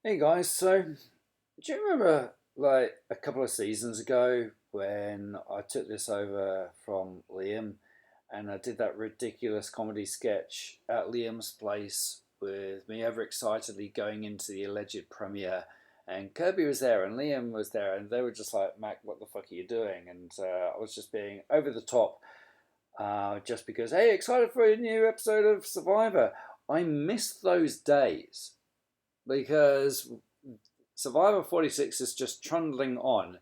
Hey guys, so do you remember like a couple of seasons ago when I took this over from Liam and I did that ridiculous comedy sketch at Liam's place with me overexcitedly going into the alleged premiere, and Kirby was there and Liam was there and they were just like, Mac, what the fuck are you doing? And I was just being over the top just because, hey, excited for a new episode of Survivor. I miss those days because Survivor 46 is just trundling on.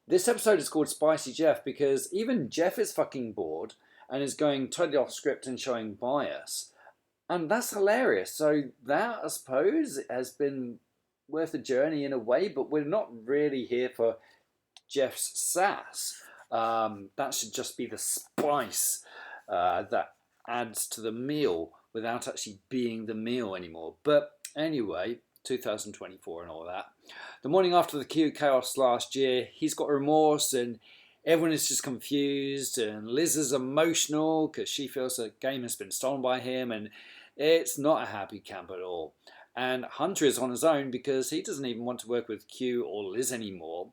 This episode is called Spicy Jeff because even Jeff is fucking bored and is going totally off script and showing bias. And that's hilarious. So that, I suppose, has been worth the journey in a way, but we're not really here for Jeff's sass. That should just be the spice that adds to the meal without actually being the meal anymore. But anyway, 2024 and all that. The morning after the Q chaos last year, he's got remorse and everyone is just confused, and Liz is emotional because she feels the game has been stolen by him, and it's not a happy camp at all. And Hunter is on his own because he doesn't even want to work with Q or Liz anymore,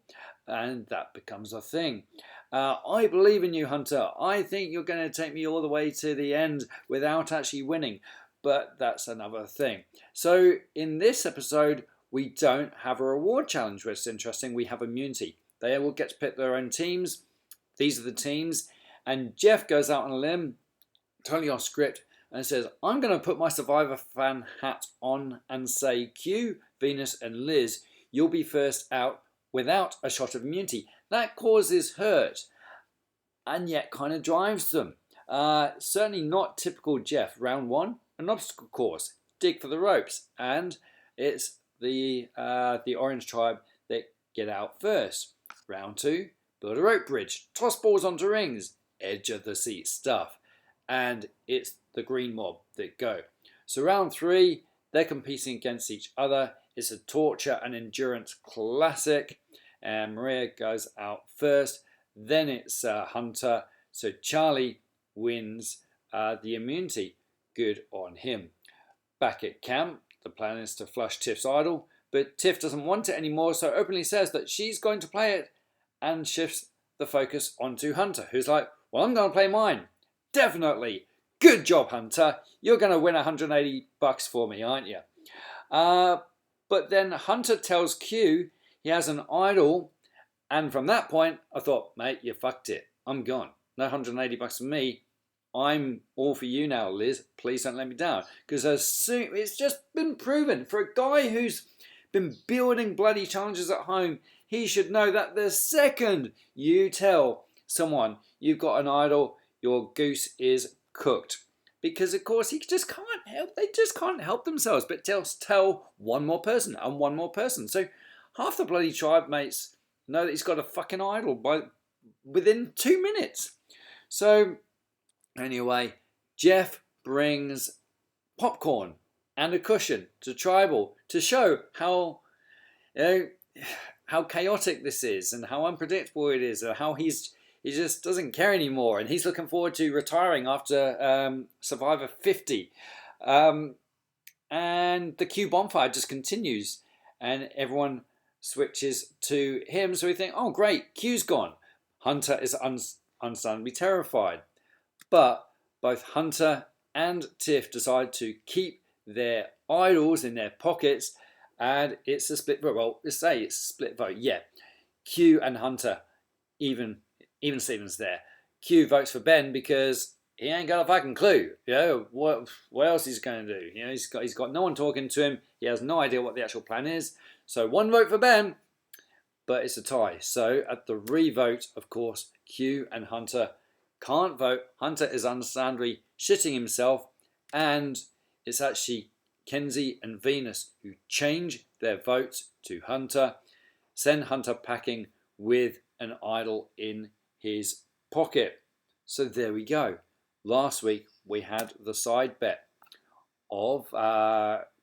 and that becomes a thing. I believe in you, Hunter. I think you're going to take me all the way to the end without actually winning, but that's another thing. So in this episode, we don't have a reward challenge, which is interesting. We have immunity. They will get to pick their own teams. These are the teams. And Jeff goes out on a limb, totally off script, and says, I'm going to put my Survivor fan hat on and say, Q, Venus, and Liz, you'll be first out without a shot of immunity. That causes hurt and yet kind of drives them. Certainly not typical Jeff. Round one, an obstacle course, dig for the ropes, and it's the Orange Tribe that get out first. Round two, build a rope bridge, toss balls onto rings, edge of the seat stuff, and it's the Green Mob that go. So round three, they're competing against each other. It's a torture and endurance classic, and Maria goes out first. Then it's Hunter. So Charlie wins the immunity. Good on him. Back at camp, the plan is to flush Tiff's idol, but Tiff doesn't want it anymore, so openly says that she's going to play it and shifts the focus onto Hunter, who's like, well, I'm going to play mine. Definitely. Good job, Hunter. You're going to win $180 for me, aren't you? But then Hunter tells Q he has an idol, and from that point, I thought, mate, you fucked it. I'm gone. No $180 for me. I'm all for you now, Liz. Please don't let me down. Because it's just been proven for a guy who's been building bloody challenges at home, he should know that the second you tell someone you've got an idol, your goose is cooked. Because of course they just can't help themselves but tell one more person and one more person. So half the bloody tribe mates know that he's got a fucking idol within 2 minutes. So anyway, Jeff brings popcorn and a cushion to Tribal to show how how chaotic this is and how unpredictable it is, and how he just doesn't care anymore, and he's looking forward to retiring after Survivor 50. And the Q bonfire just continues, and everyone switches to him. So we think, oh great, Q's gone. Hunter is understandably terrified. But both Hunter and Tiff decide to keep their idols in their pockets, and it's a split vote. Well, let's say it's a split vote. Yeah, Q and Hunter, even Stevens there. Q votes for Ben because he ain't got a fucking clue. You know what else he's going to do? You know, he's got no one talking to him. He has no idea what the actual plan is. So one vote for Ben, but it's a tie. So at the re-vote, of course, Q and Hunter can't vote. Hunter is understandably shitting himself, and it's actually Kenzie and Venus who change their votes to Hunter, send Hunter packing with an idol in his pocket. So there we go. Last week we had the side bet of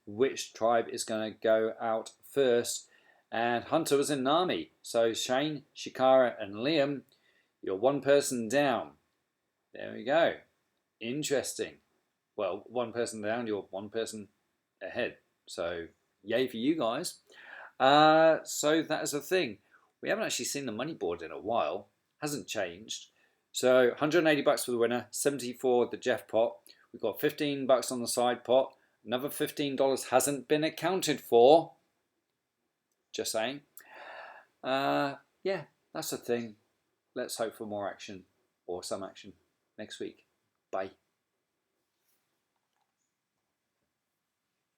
which tribe is going to go out first, and Hunter was in Nami. So Shane, Shikara, and Liam, you're one person down. There we go. Interesting. Well, one person down, you're one person ahead. So yay for you guys. So that is the thing. We haven't actually seen the money board in a while. Hasn't changed. So $180 for the winner, 70 for the Jeff pot. We've got $15 on the side pot. Another $15 hasn't been accounted for. Just saying. Yeah, that's the thing. Let's hope for more action or some action next week. Bye.